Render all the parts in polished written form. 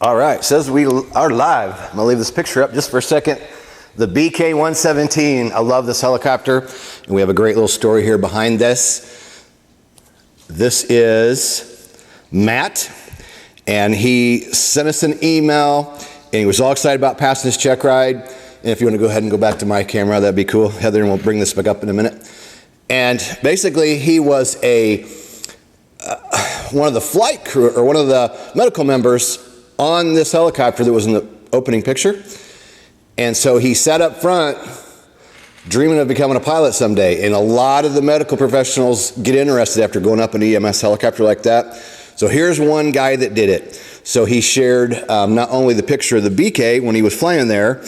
All right, says we are live. I'm gonna leave this picture up just for a second. The BK-117, I love this helicopter. And we have a great little story here behind this. This is Matt, and he sent us an email, and he was all excited about passing his check ride. And if you wanna go ahead and go back to my camera, that'd be cool. Heather, and we'll bring this back up in a minute. And basically, he was one of the flight crew, or one of the medical members on this helicopter that was in the opening picture. And so he sat up front dreaming of becoming a pilot someday. And a lot of the medical professionals get interested after going up an EMS helicopter like that. So here's one guy that did it. So he shared not only the picture of the BK when he was flying there.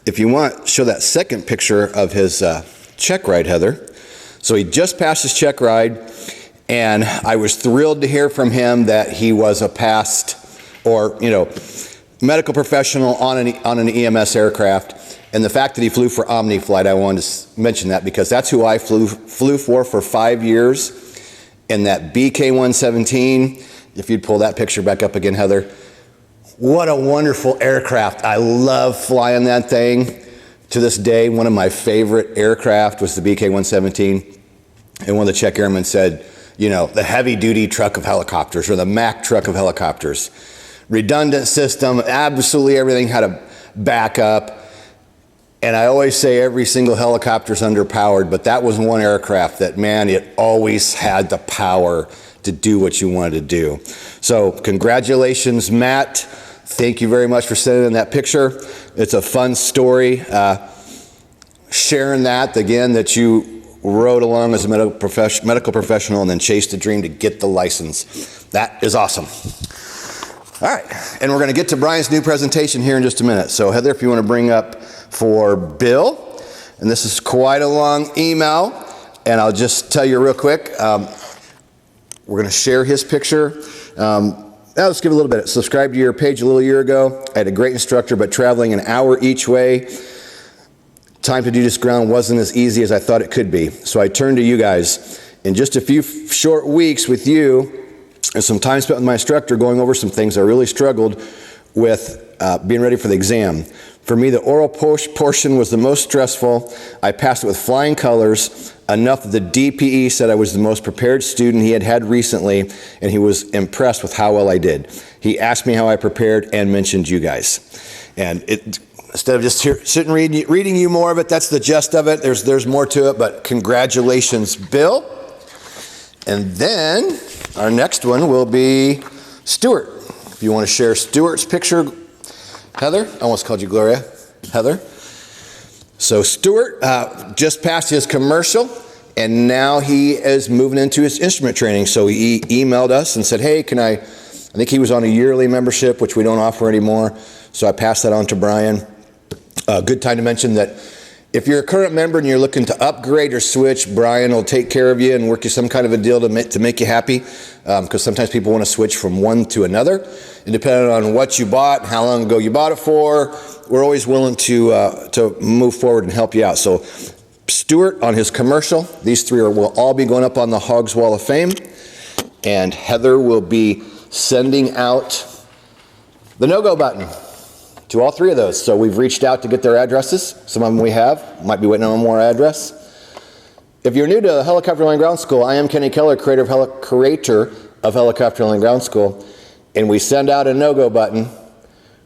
If you want, show that second picture of his check ride, Heather. So he just passed his check ride, and I was thrilled to hear from him that he was a past, or medical professional on an EMS aircraft. And the fact that he flew for Omni Flight, I wanted to mention that because that's who I flew for 5 years. And that BK-117, if you'd pull that picture back up again, Heather, what a wonderful aircraft. I love flying that thing. To this day, one of my favorite aircraft was the BK-117. And one of the check airmen said, the heavy duty truck of helicopters, or the Mack truck of helicopters. Redundant system, absolutely everything had a backup. And I always say every single helicopter's underpowered, but that was one aircraft that, man, it always had the power to do what you wanted to do. So congratulations, Matt. Thank you very much for sending in that picture. It's a fun story. Sharing that, again, that you rode along as a medical professional and then chased a dream to get the license. That is awesome. All right, and we're going to get to Brian's new presentation here in just a minute. So Heather, if you want to bring up for Bill, and this is quite a long email, and I'll just tell you real quick, we're going to share his picture. Let's give a little bit. Subscribed to your page a little year ago. I had a great instructor, but traveling an hour each way, time to do this ground wasn't as easy as I thought it could be. So I turned to you guys. In just a few short weeks with you, and some time spent with my instructor going over some things, I really struggled with being ready for the exam. For me, the oral portion was the most stressful. I passed it with flying colors, enough that the DPE said I was the most prepared student he had had recently, and he was impressed with how well I did. He asked me how I prepared and mentioned you guys. And instead of just sitting reading you more of it, that's the gist of it. There's more to it, but congratulations, Bill. And then our next one will be Stuart. If you want to share Stuart's picture, Heather. I almost called you Gloria. Heather. So Stuart just passed his commercial, and now he is moving into his instrument training. So he emailed us and said, hey, I think he was on a yearly membership, which we don't offer anymore. So I passed that on to Brian. Good time to mention that if you're a current member and you're looking to upgrade or switch, Brian will take care of you and work you some kind of a deal to make you happy, because sometimes people want to switch from one to another. And depending on what you bought, how long ago you bought it for, we're always willing to move forward and help you out. So Stuart on his commercial, these three will all be going up on the Hogs Wall of Fame. And Heather will be sending out the no-go button to all three of those. So we've reached out to get their addresses. Some of them we have. Might be waiting on one more address. If you're new to Helicopter Land Ground School, I am Kenny Keller, creator of Helicopter Land Ground School, and we send out a no-go button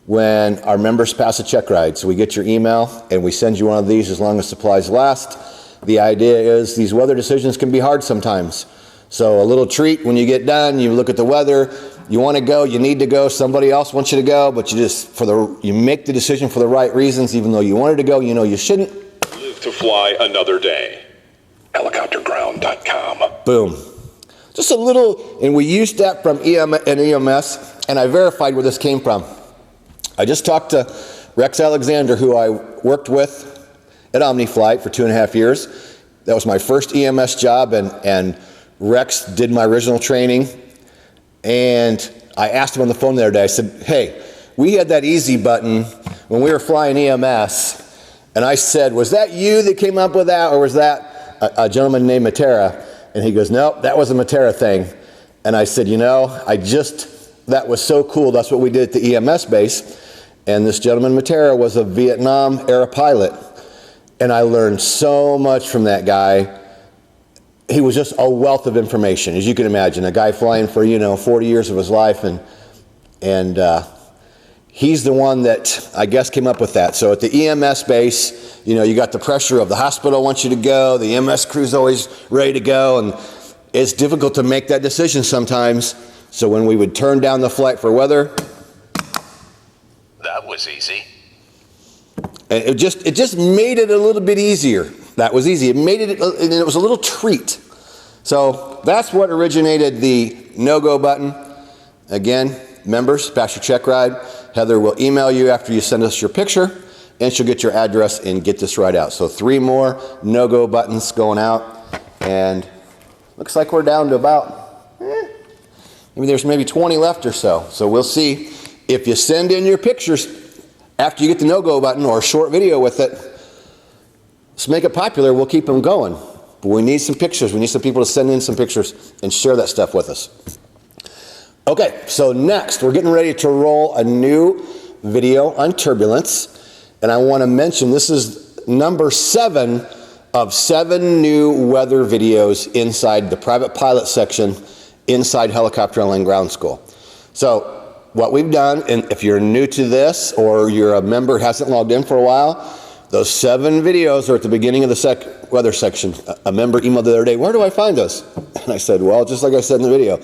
when our members pass a check ride. So we get your email, and we send you one of these as long as supplies last. The idea is these weather decisions can be hard sometimes. So a little treat when you get done, you look at the weather, you want to go, you need to go, somebody else wants you to go, but you make the decision for the right reasons, even though you wanted to go, you shouldn't. Live to fly another day. Helicopterground.com. Boom. Just a little, and we used that from EMS, and I verified where this came from. I just talked to Rex Alexander, who I worked with at OmniFlight for 2.5 years. That was my first EMS job, and Rex did my original training. And I asked him on the phone the other day, I said, hey, we had that easy button when we were flying EMS. And I said, was that you that came up with that, or was that a gentleman named Matera? And he goes, nope, that was a Matera thing. And I said, I just that was so cool. That's what we did at the EMS base. And this gentleman, Matera, was a Vietnam era pilot. And I learned so much from that guy. He was just a wealth of information, as you can imagine. A guy flying for, 40 years of his life. And he's the one that, I guess, came up with that. So at the EMS base, you got the pressure of the hospital wants you to go. The EMS crew's always ready to go. And it's difficult to make that decision sometimes. So when we would turn down the flight for weather, That was easy. and it just made it a little bit easier. That was easy. It made it, and it was a little treat. So that's what originated the no-go button. Again, members, pass your check ride. Heather will email you after you send us your picture, and she'll get your address and get this right out. So 3 more no-go buttons going out, and looks like we're down to about, maybe 20 left or so. So we'll see. If you send in your pictures after you get the no-go button or a short video with it, let's make it popular. We'll keep them going. But we need some pictures. We need some people to send in some pictures and share that stuff with us. Okay, so next we're getting ready to roll a new video on turbulence. And I want to mention this is number 7 of 7 new weather videos inside the private pilot section inside Helicopter and Land Ground School. So what we've done, and if you're new to this or you're a member who hasn't logged in for a while, those 7 videos are at the beginning of the weather section. A member emailed the other day, where do I find those? And I said, well, just like I said in the video,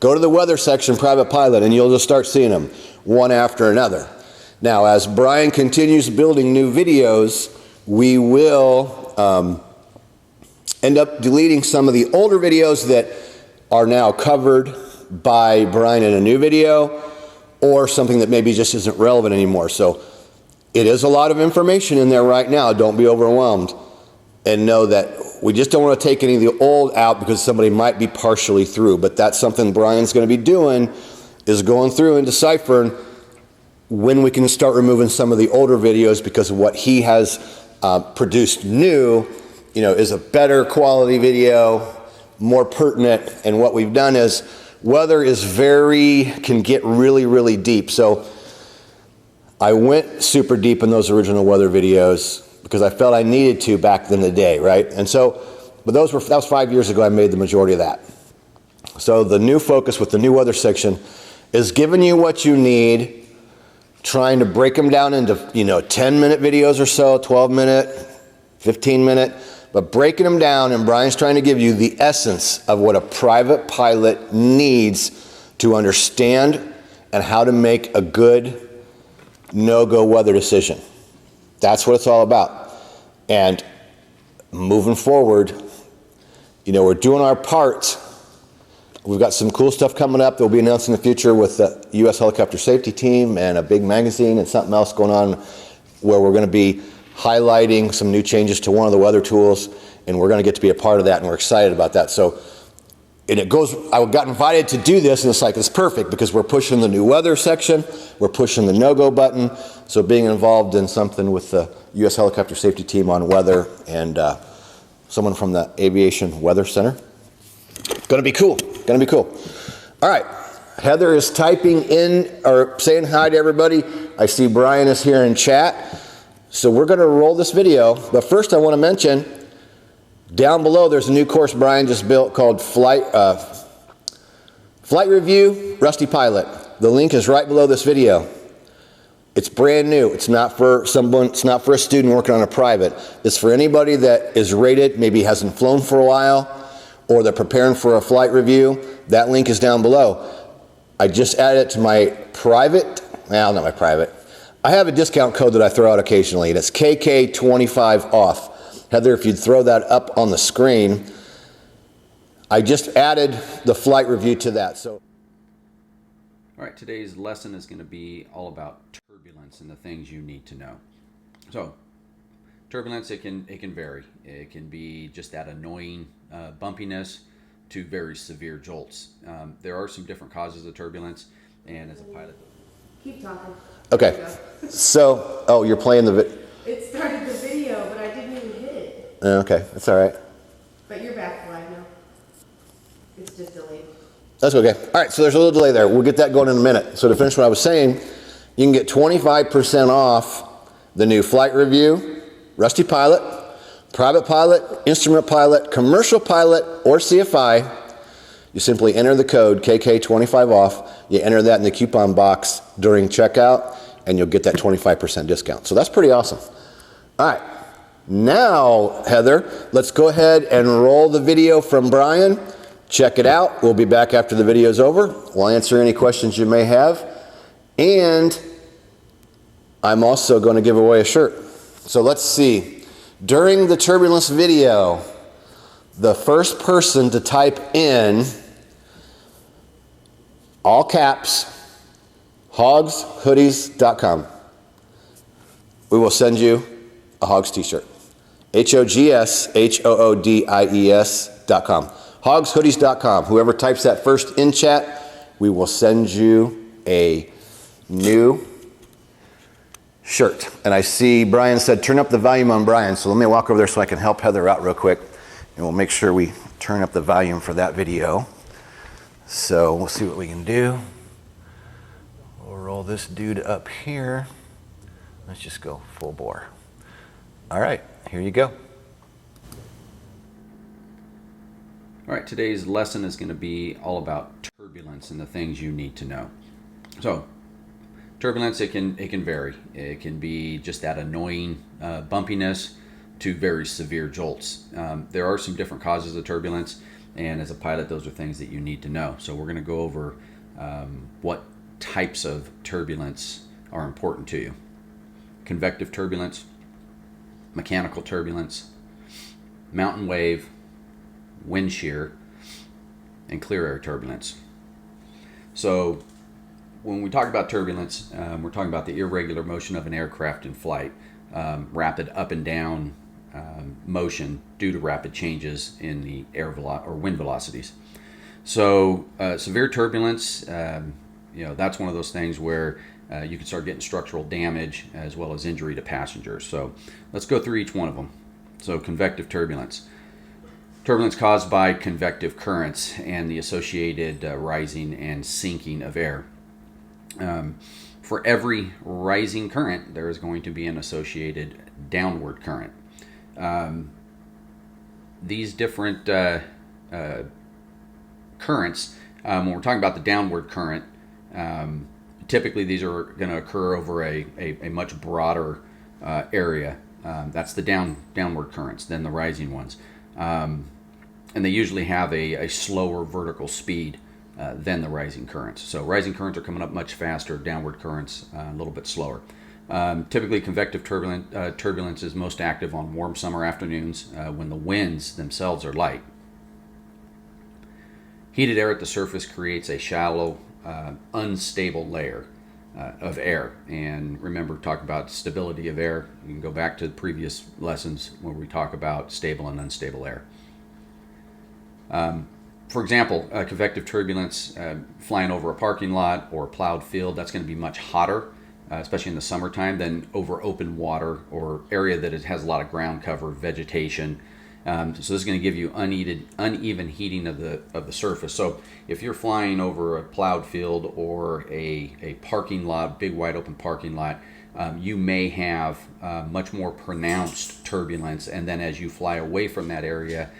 go to the weather section, private pilot, and you'll just start seeing them one after another. Now, as Brian continues building new videos, we will end up deleting some of the older videos that are now covered by Brian in a new video, or something that maybe just isn't relevant anymore. So it is a lot of information in there right now. Don't be overwhelmed, and know that we just don't want to take any of the old out because somebody might be partially through. But that's something Brian's going to be doing, is going through and deciphering when we can start removing some of the older videos, because of what he has produced new, is a better quality video, more pertinent. And what we've done is, weather can get really, really deep. So I went super deep in those original weather videos because I felt I needed to back in the day, right? And so, but that was 5 years ago I made the majority of that. So the new focus with the new weather section is giving you what you need, trying to break them down into, 10-minute videos or so, 12-minute, 15-minute, but breaking them down, and Brian's trying to give you the essence of what a private pilot needs to understand and how to make a good no-go weather decision. That's what it's all about. And moving forward, we're doing our part. We've got some cool stuff coming up that we'll be announcing in the future with the U.S. Helicopter Safety Team and a big magazine and something else going on where we're going to be highlighting some new changes to one of the weather tools, and we're going to get to be a part of that, and we're excited about that. So, and I got invited to do this, and it's perfect because we're pushing the new weather section, we're pushing the no-go button, so being involved in something with the U.S. Helicopter Safety Team on weather and someone from the Aviation Weather Center, gonna be cool. All right, Heather is typing in, or saying hi to everybody. I see Brian is here in chat. So we're going to roll this video, but first I want to mention, down below there's a new course Brian just built called Flight Review Rusty Pilot. The link is right below this video. It's brand new. It's not for someone, it's not for a student working on a private. It's for anybody that is rated, maybe hasn't flown for a while, or they're preparing for a flight review. That link is down below. I just added it to my private, well, not my private. I have a discount code that I throw out occasionally, and it's KK25 off. Heather, if you'd throw that up on the screen, I just added the flight review to that. So, all right, today's lesson is going to be all about turbulence and the things you need to know. So, turbulence, it can vary. It can be just that annoying bumpiness to very severe jolts. There are some different causes of turbulence, and as a pilot, keep talking. Okay, so, oh, you're playing the video. It started the video, but I didn't even hit it. Okay, that's all right. But you're back live now. It's just delayed. That's okay. All right, so there's a little delay there. We'll get that going in a minute. So to finish what I was saying, you can get 25% off the new flight review, Rusty Pilot, Private Pilot, Instrument Pilot, Commercial Pilot, or CFI. You simply enter the code KK25 off. You enter that in the coupon box during checkout, and you'll get that 25% discount. So that's pretty awesome. All right. Now, Heather, let's go ahead and roll the video from Brian. Check it out. We'll be back after the video's over. We'll answer any questions you may have. And I'm also going to give away a shirt. So let's see. During the Turbulence video, the first person to type in, all caps, hogshoodies.com, we will send you a Hogs t-shirt. HOGSHOODIES.com. hogshoodies.com. Whoever types that first in chat, we will send you a new shirt. And I see Brian said turn up the volume on Brian, so let me walk over there so I can help Heather out real quick, and we'll make sure we turn up the volume for that video. So we'll see what we can do. We'll roll this dude up here. Let's just go full bore. All right, here you go. All right, today's lesson is going to be all about turbulence and the things you need to know. So, turbulence, it can vary. It can be just that annoying bumpiness to very severe jolts. There are some different causes of turbulence, and as a pilot, those are things that you need to know. So we're going to go over what types of turbulence are important to you. Convective turbulence, mechanical turbulence, mountain wave, wind shear, and clear air turbulence. So when we talk about turbulence, we're talking about the irregular motion of an aircraft in flight, rapid up and down motion due to rapid changes in the air or wind velocities. So severe turbulence, that's one of those things where you can start getting structural damage as well as injury to passengers. So let's go through each one of them. So convective turbulence. Turbulence caused by convective currents and the associated rising and sinking of air. For every rising current, there is going to be an associated downward current. These different currents, when we're talking about the downward current, typically these are going to occur over a much broader area. That's the downward currents than the rising ones. And they usually have a slower vertical speed than the rising currents. So rising currents are coming up much faster, downward currents a little bit slower. Typically, convective turbulence is most active on warm summer afternoons when the winds themselves are light. Heated air at the surface creates a shallow, unstable layer of air. And remember, talk about stability of air. You can go back to the previous lessons where we talk about stable and unstable air. For example, convective turbulence flying over a parking lot or a plowed field, that's going to be much hotter, especially in the summertime, than over open water or area that has a lot of ground cover, vegetation. So this is going to give you uneven heating of the surface. So if you're flying over a plowed field or a parking lot, big wide open parking lot, you may have much more pronounced turbulence, and then as you fly away from that area,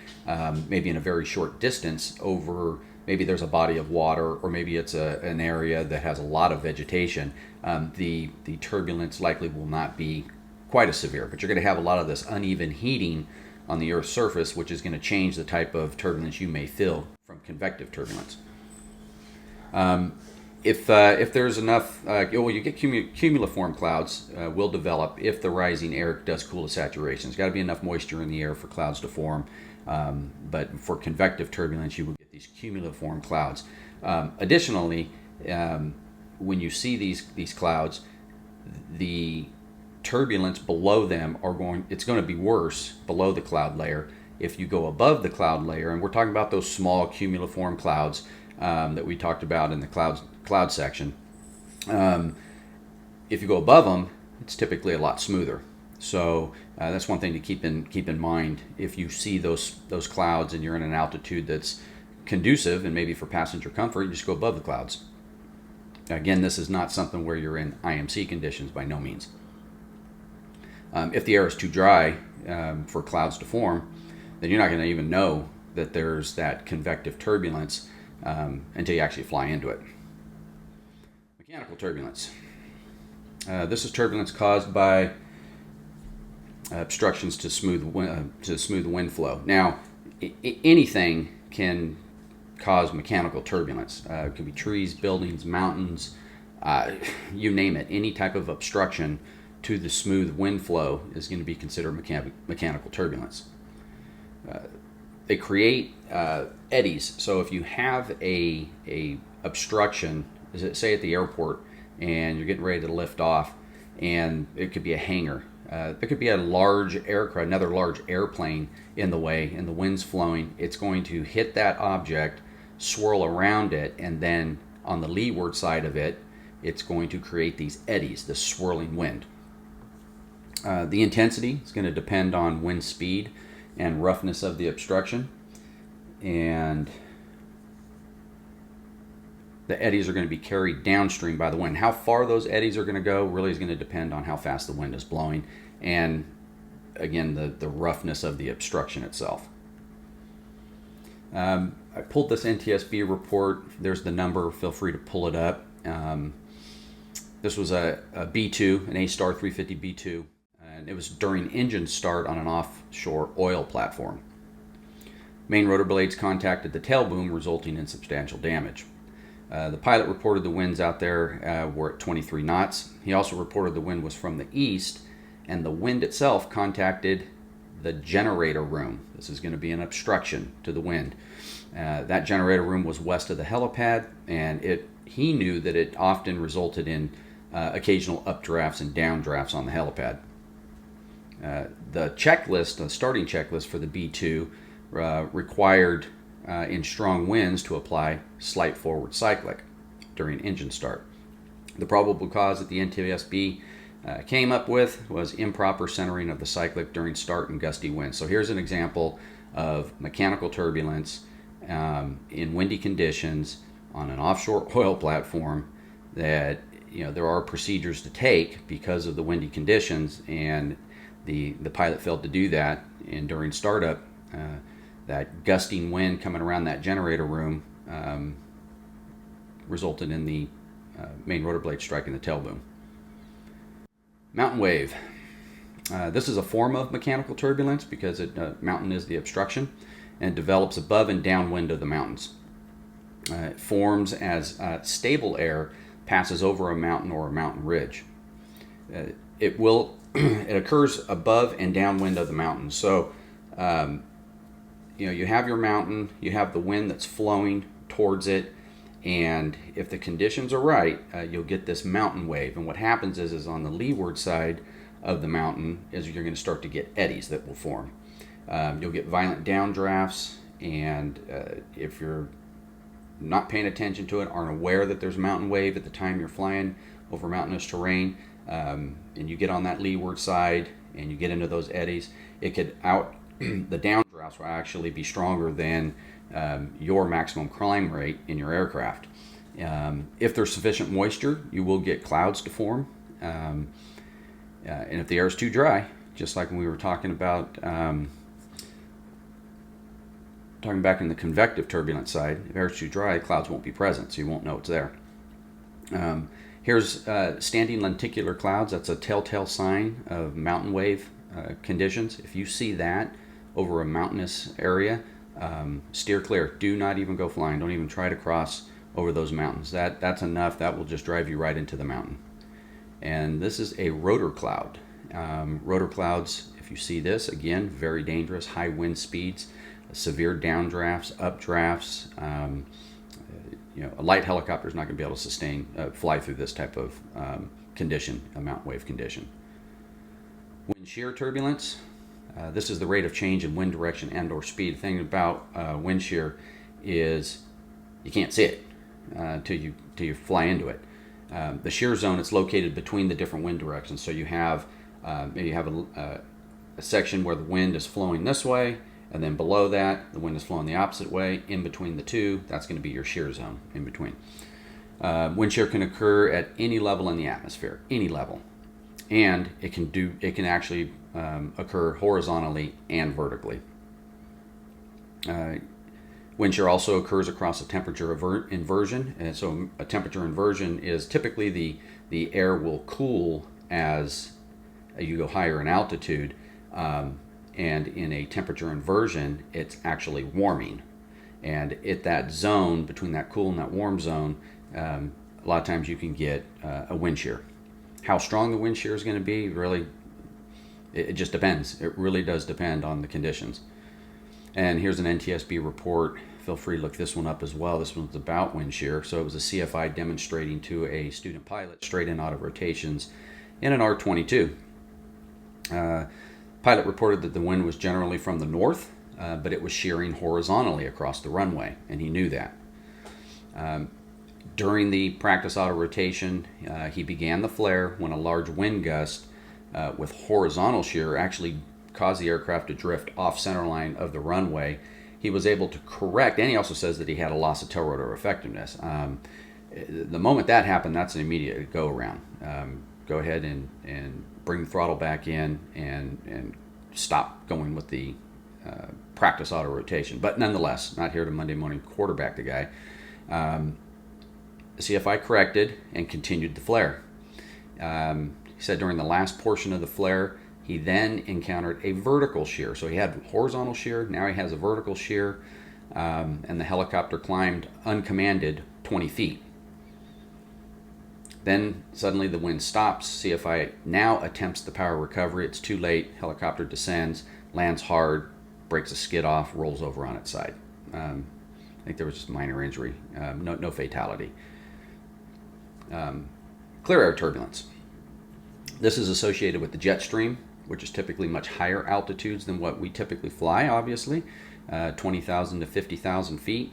maybe in a very short distance over, maybe there's a body of water, or maybe it's an area that has a lot of vegetation, the turbulence likely will not be quite as severe, but you're going to have a lot of this uneven heating on the Earth's surface, which is going to change the type of turbulence you may feel from convective turbulence. If there's enough, you get cumuliform clouds will develop if the rising air does cool to saturation. There's got to be enough moisture in the air for clouds to form. But for convective turbulence, you will get these cumuliform clouds. Additionally, when you see these clouds, the turbulence below them it's going to be worse below the cloud layer. If you go above the cloud layer, and we're talking about those small cumuliform clouds that we talked about in the cloud section, if you go above them, it's typically a lot smoother. So that's one thing to keep in mind. If you see those clouds and you're in an altitude that's conducive and maybe for passenger comfort, you just go above the clouds. Again, this is not something where you're in IMC conditions, by no means. If the air is too dry for clouds to form, then you're not going to even know that there's that convective turbulence until you actually fly into it. Mechanical turbulence. This is turbulence caused by obstructions to smooth wind flow. Now, anything can cause mechanical turbulence. It could be trees, buildings, mountains, you name it. Any type of obstruction to the smooth wind flow is going to be considered mechanical turbulence. They create eddies. So if you have a obstruction, say at the airport, and you're getting ready to lift off, and it could be a hangar. There could be a large aircraft, another large airplane in the way, and the wind's flowing. It's going to hit that object, swirl around it, and then on the leeward side of it, it's going to create these eddies, the swirling wind. The intensity is going to depend on wind speed and roughness of the obstruction, and the eddies are going to be carried downstream by the wind. How far those eddies are going to go really is going to depend on how fast the wind is blowing, and again, the roughness of the obstruction itself. I pulled this NTSB report. There's the number. Feel free to pull it up. This was a B2, an A-Star 350 B2, and it was during engine start on an offshore oil platform. Main rotor blades contacted the tail boom, resulting in substantial damage. The pilot reported the winds out there were at 23 knots. He also reported the wind was from the east, and the wind itself contacted the generator room. This is going to be an obstruction to the wind. That generator room was west of the helipad, and he knew that it often resulted in occasional updrafts and downdrafts on the helipad. The checklist, the starting checklist for the B2 required in strong winds to apply slight forward cyclic during engine start. The probable cause that the NTSB came up with was improper centering of the cyclic during start and gusty winds. So here's an example of mechanical turbulence in windy conditions on an offshore oil platform that there are procedures to take because of the windy conditions, and the pilot failed to do that, and during startup that gusting wind coming around that generator room resulted in the main rotor blade striking the tail boom. Mountain wave. This is a form of mechanical turbulence because mountain is the obstruction, and it develops above and downwind of the mountains. It forms as stable air passes over a mountain or a mountain ridge. It occurs above and downwind of the mountain. So you have your mountain, you have the wind that's flowing towards it, and if the conditions are right, you'll get this mountain wave. And what happens is on the leeward side of the mountain is you're going to start to get eddies that will form. You'll get violent downdrafts, and if you're not paying attention to it, aren't aware that there's a mountain wave at the time you're flying over mountainous terrain, and you get on that leeward side and you get into those eddies, it could the downdrafts will actually be stronger than your maximum climb rate in your aircraft. If there's sufficient moisture, you will get clouds to form, and if the air is too dry, just like when we were talking about talking back in the convective turbulence side, if air is too dry, clouds won't be present, so you won't know it's there. Here's standing lenticular clouds. That's a telltale sign of mountain wave conditions. If you see that over a mountainous area, steer clear. Do not even go flying. Don't even try to cross over those mountains. That's enough. That will just drive you right into the mountain. And this is a rotor cloud. Rotor clouds, if you see this, again, very dangerous. High wind speeds, severe downdrafts, updrafts. A light helicopter is not going to be able to fly through this type of condition, a mountain wave condition. Wind shear turbulence. This is the rate of change in wind direction and or speed. The thing about wind shear is you can't see it till you fly into it. The shear zone is located between the different wind directions. So you have maybe you have a section where the wind is flowing this way, And then below that, the wind is flowing the opposite way. In between the two, that's going to be your shear zone in between. Wind shear can occur at any level in the atmosphere, any level, and it can actually occur horizontally and vertically. Wind shear also occurs across a temperature inversion, and so a temperature inversion is typically the air will cool as you go higher in altitude, and in a temperature inversion, it's actually warming. And at that zone, between that cool and that warm zone, a lot of times you can get a wind shear. How strong the wind shear is going to be, really, it just depends. It really does depend on the conditions. And here's an NTSB report. Feel free to look this one up as well. This one's about wind shear. So it was a CFI demonstrating to a student pilot straight in auto rotations in an R-22. Pilot reported that the wind was generally from the north, but it was shearing horizontally across the runway, and he knew that. During the practice auto rotation, he began the flare when a large wind gust with horizontal shear actually caused the aircraft to drift off center line of the runway. He was able to correct, and he also says that he had a loss of tail rotor effectiveness. The moment that happened, that's an immediate go around. Go ahead and bring the throttle back in and stop going with the practice auto rotation. But nonetheless, not here to Monday morning quarterback the guy. The CFI corrected and continued the flare. He said during the last portion of the flare, he then encountered a vertical shear. So he had horizontal shear, now he has a vertical shear, and the helicopter climbed uncommanded 20 feet. Then suddenly the wind stops. CFI now attempts the power recovery. It's too late. Helicopter descends, lands hard, breaks a skid off, rolls over on its side. I think there was just minor injury, no fatality. Clear air turbulence. This is associated with the jet stream, which is typically much higher altitudes than what we typically fly, obviously, 20,000 to 50,000 feet.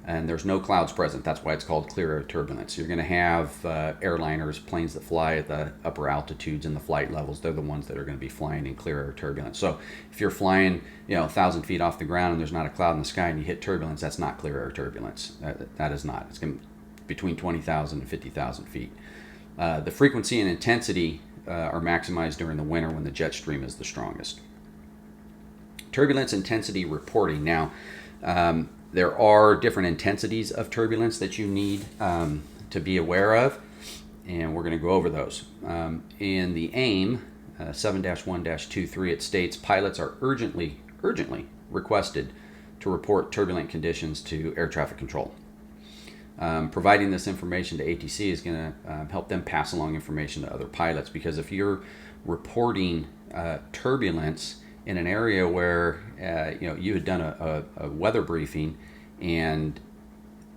And there's no clouds present. That's why it's called clear air turbulence. You're going to have airliners, planes that fly at the upper altitudes and the flight levels. They're the ones that are going to be flying in clear air turbulence. So if you're flying, 1,000 feet off the ground and there's not a cloud in the sky and you hit turbulence, that's not clear air turbulence. That is not. It's going to be between 20,000 and 50,000 feet. The frequency and intensity are maximized during the winter when the jet stream is the strongest. Turbulence intensity reporting. Now, there are different intensities of turbulence that you need to be aware of, and we're going to go over those. In the AIM 7-1-23, it states pilots are urgently requested to report turbulent conditions to air traffic control. Providing this information to ATC is going to help them pass along information to other pilots, because if you're reporting turbulence in an area where you had done a weather briefing and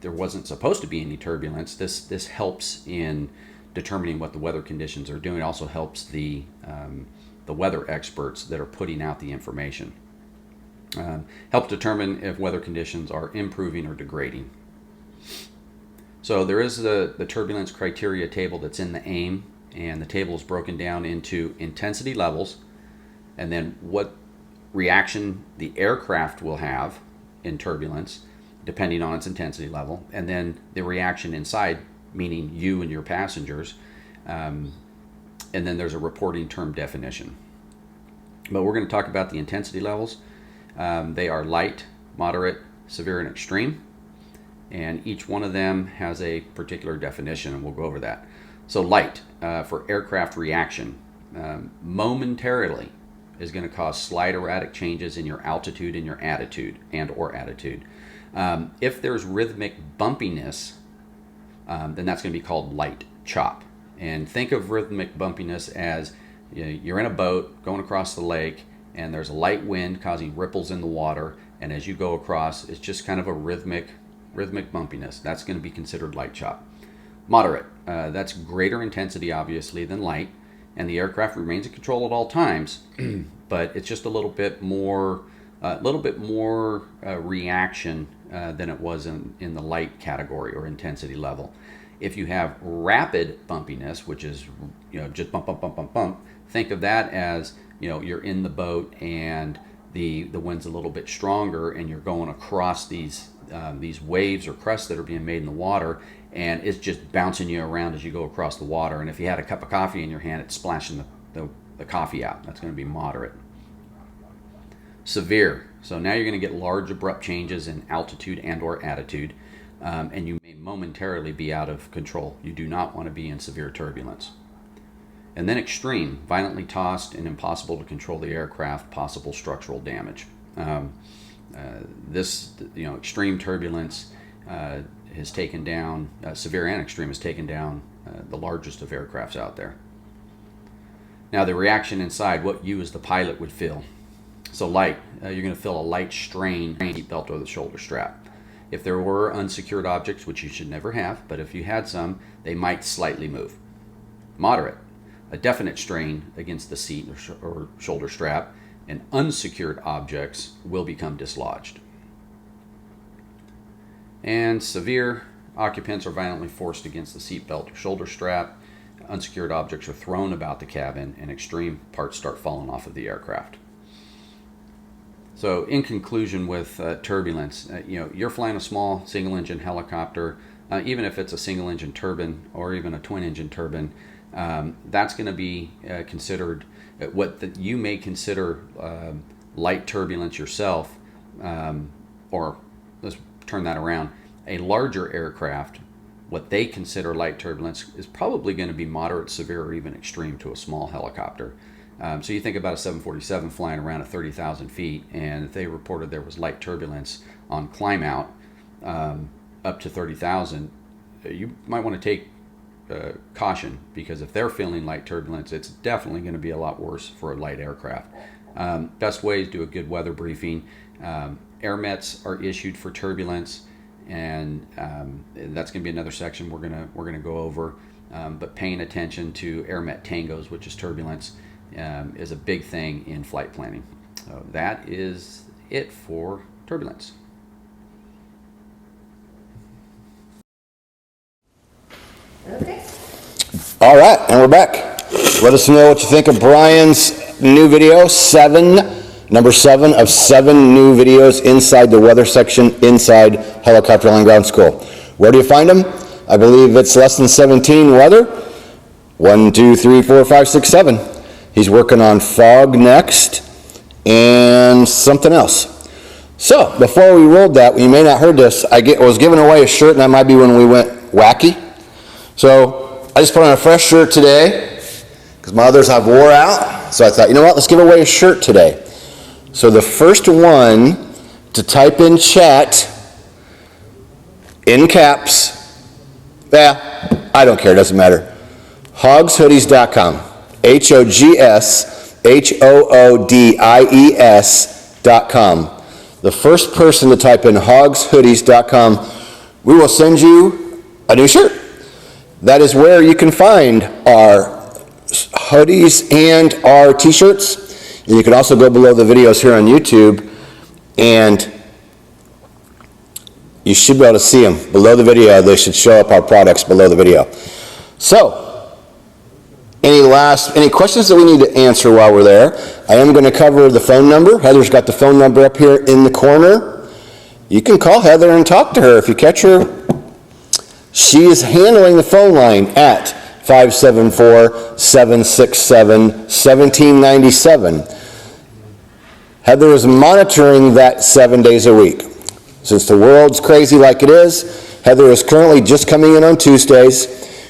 there wasn't supposed to be any turbulence, this helps in determining what the weather conditions are doing. It also helps the weather experts that are putting out the information. Help determine if weather conditions are improving or degrading. So there is the turbulence criteria table that's in the AIM, and the table is broken down into intensity levels, and then what reaction the aircraft will have in turbulence depending on its intensity level, and then the reaction inside, meaning you and your passengers, and then there's a reporting term definition. But we're going to talk about the intensity levels. They are light, moderate, severe, and extreme, and each one of them has a particular definition, and we'll go over that. So light, for aircraft reaction, momentarily is going to cause slight erratic changes in your altitude and your attitude or attitude. If there's rhythmic bumpiness, then that's going to be called light chop. And think of rhythmic bumpiness as you're in a boat going across the lake, and there's a light wind causing ripples in the water, and as you go across, it's just kind of a rhythmic bumpiness. That's going to be considered light chop. Moderate, that's greater intensity obviously than light, and the aircraft remains in control at all times, but it's just a little bit more reaction than it was in the light category or intensity level. If you have rapid bumpiness, which is just bump, think of that as you're in the boat and the wind's a little bit stronger and you're going across these waves or crests that are being made in the water, and it's just bouncing you around as you go across the water. And if you had a cup of coffee in your hand, it's splashing the coffee out. That's going to be moderate. Severe. So now you're going to get large abrupt changes in altitude and or attitude, and you may momentarily be out of control. You do not want to be in severe turbulence. And then extreme, violently tossed and impossible to control the aircraft, possible structural damage. This, extreme turbulence has taken down, severe and extreme has taken down the largest of aircrafts out there. Now the reaction inside, what you as the pilot would feel. So light, you're going to feel a light strain in the seat belt or the shoulder strap. If there were unsecured objects, which you should never have, but if you had some, they might slightly move. Moderate, a definite strain against the seat or shoulder strap, and unsecured objects will become dislodged. And severe, occupants are violently forced against the seat belt or shoulder strap, unsecured objects are thrown about the cabin, and extreme, parts start falling off of the aircraft. So in conclusion with turbulence, you're flying a small single engine helicopter, even if it's a single engine turbine or even a twin engine turbine, that's going to be considered what you may consider light turbulence yourself, or let's turn that around. A larger aircraft, what they consider light turbulence, is probably going to be moderate, severe, or even extreme to a small helicopter. So you think about a 747 flying around at 30,000 feet, and if they reported there was light turbulence on climb out up to 30,000, you might want to take caution, because if they're feeling light turbulence, it's definitely going to be a lot worse for a light aircraft. Best way is do a good weather briefing. Air mets are issued for turbulence, and that's going to be another section we're going to go over. But paying attention to air met tangos, which is turbulence, is a big thing in flight planning. So that is it for turbulence. Okay. All right, and we're back. Let us know what you think of Brian's new video, number 7 of 7 new videos inside the weather section inside Helicopter Land Ground School. Where do you find them? I believe it's lesson 17, weather. 1, 2, 3, 4, 5, 6, 7. He's working on fog next and something else. So before we rolled that, you may not heard this, I was giving away a shirt, and that might be when we went wacky. So I just put on a fresh shirt today because my others have wore out. So I thought, you know what, let's give away a shirt today. So the first one to type in chat in caps, I don't care, it doesn't matter. hogshoodies.com. HOGSHOODIES.com. The first person to type in hogshoodies.com, we will send you a new shirt. That is where you can find our hoodies and our t-shirts. And you can also go below the videos here on YouTube, and you should be able to see them below the video. They should show up, our products, below the video. So, any questions that we need to answer while we're there? I am going to cover the phone number. Heather's got the phone number up here in the corner. You can call Heather and talk to her if you catch her. She is handling the phone line at 574-767-1797. Heather is monitoring that 7 days a week. Since the world's crazy like it is, Heather is currently just coming in on Tuesdays.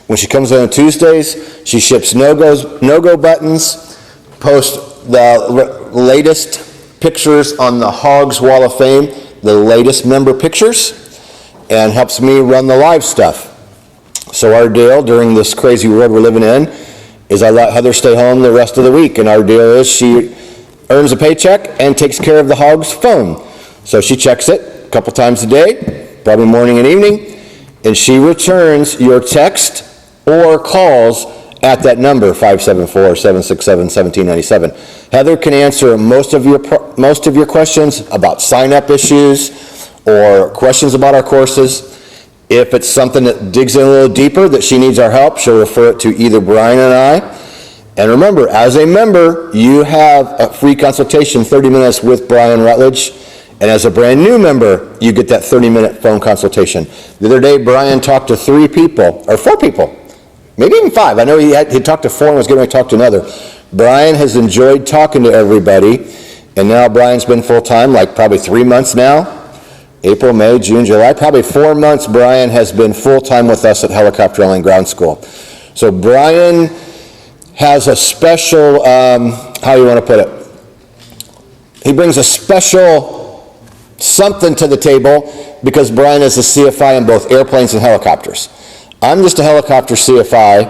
When she comes in on Tuesdays, she ships no-go buttons, posts the latest pictures on the Hogs Wall of Fame, the latest member pictures, and helps me run the live stuff. So our deal during this crazy world we're living in is I let Heather stay home the rest of the week, and our deal is she earns a paycheck and takes care of the Hogs phone. So she checks it a couple times a day, probably morning and evening, and she returns your text or calls at that number, 574-767-1797. Heather can answer most of your questions about sign-up issues or questions about our courses. If it's something that digs in a little deeper that she needs our help, she'll refer it to either Brian and I, And remember, as a member, you have a free consultation, 30 minutes with Brian Rutledge. And as a brand new member, you get that 30-minute phone consultation. The other day, Brian talked to 3 people, or 4 people, maybe even 5. I know he talked to 4 and was going to talk to another. Brian has enjoyed talking to everybody, and now Brian's been full-time, like probably 3 months now. April, May, June, July, probably 4 months Brian has been full-time with us at Helicopter Only Ground School. So Brian has a special, how you want to put it? He brings a special something to the table because Brian is a CFI in both airplanes and helicopters. I'm just a helicopter CFI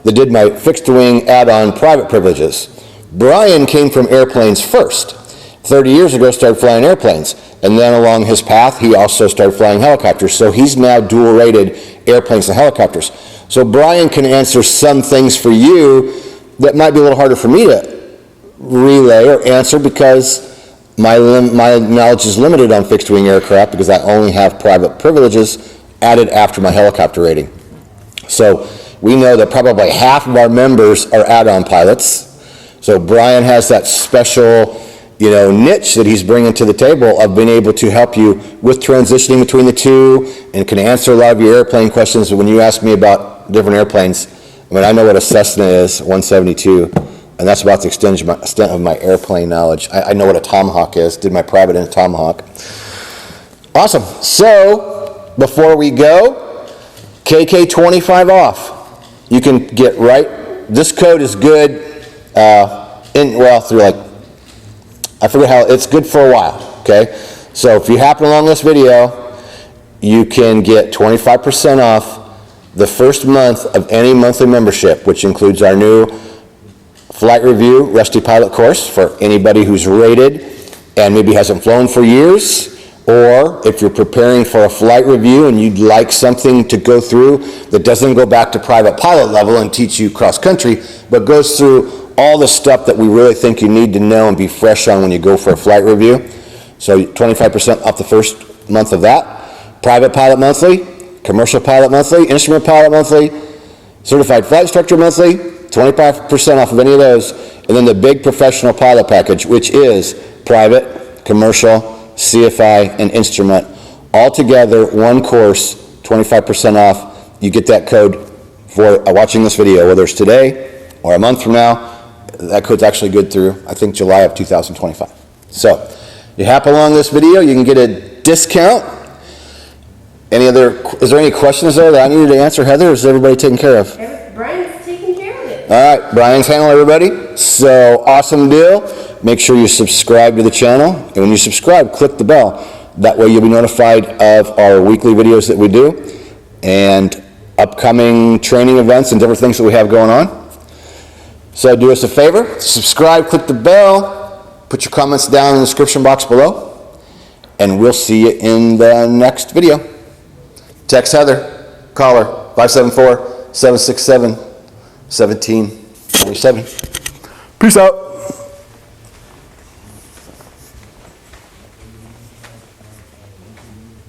that did my fixed wing add-on private privileges. Brian came from airplanes first. 30 years ago started flying airplanes, and then along his path he also started flying helicopters. So he's now dual rated airplanes and helicopters. So Brian can answer some things for you that might be a little harder for me to relay or answer because my knowledge is limited on fixed wing aircraft because I only have private privileges added after my helicopter rating. So we know that probably half of our members are add-on pilots. So Brian has that special, niche that he's bringing to the table of being able to help you with transitioning between the two and can answer a lot of your airplane questions. When you ask me about different airplanes, I know what a Cessna is, 172. And that's about the extent of my airplane knowledge. I know what a Tomahawk is, did my private in a Tomahawk. Awesome. So, before we go, KK 25 off. You can get this code is good, through I forget how, it's good for a while, okay? So, if you happen along this video, you can get 25% off the first month of any monthly membership, which includes our new flight review Rusty Pilot course for anybody who's rated and maybe hasn't flown for years, or if you're preparing for a flight review and you'd like something to go through that doesn't go back to private pilot level and teach you cross country, but goes through all the stuff that we really think you need to know and be fresh on when you go for a flight review. So 25% off the first month of that. Private pilot monthly, commercial pilot monthly, instrument pilot monthly, certified flight instructor monthly, 25% off of any of those, and then the big professional pilot package, which is private, commercial, CFI, and instrument. All together, one course, 25% off. You get that code for watching this video, whether it's today or a month from now. That code's actually good through, I think, July of 2025. So, you hop along this video, you can get a discount. Is there any questions there that I needed to answer, Heather, or is everybody taken care of? Brian's taking care of it. All right, Brian's handling everybody. So, awesome deal. Make sure you subscribe to the channel. And when you subscribe, click the bell. That way you'll be notified of our weekly videos that we do and upcoming training events and different things that we have going on. So do us a favor, subscribe, click the bell, put your comments down in the description box below, and we'll see you in the next video. Text Heather, call her, 574-767-1727. Peace out.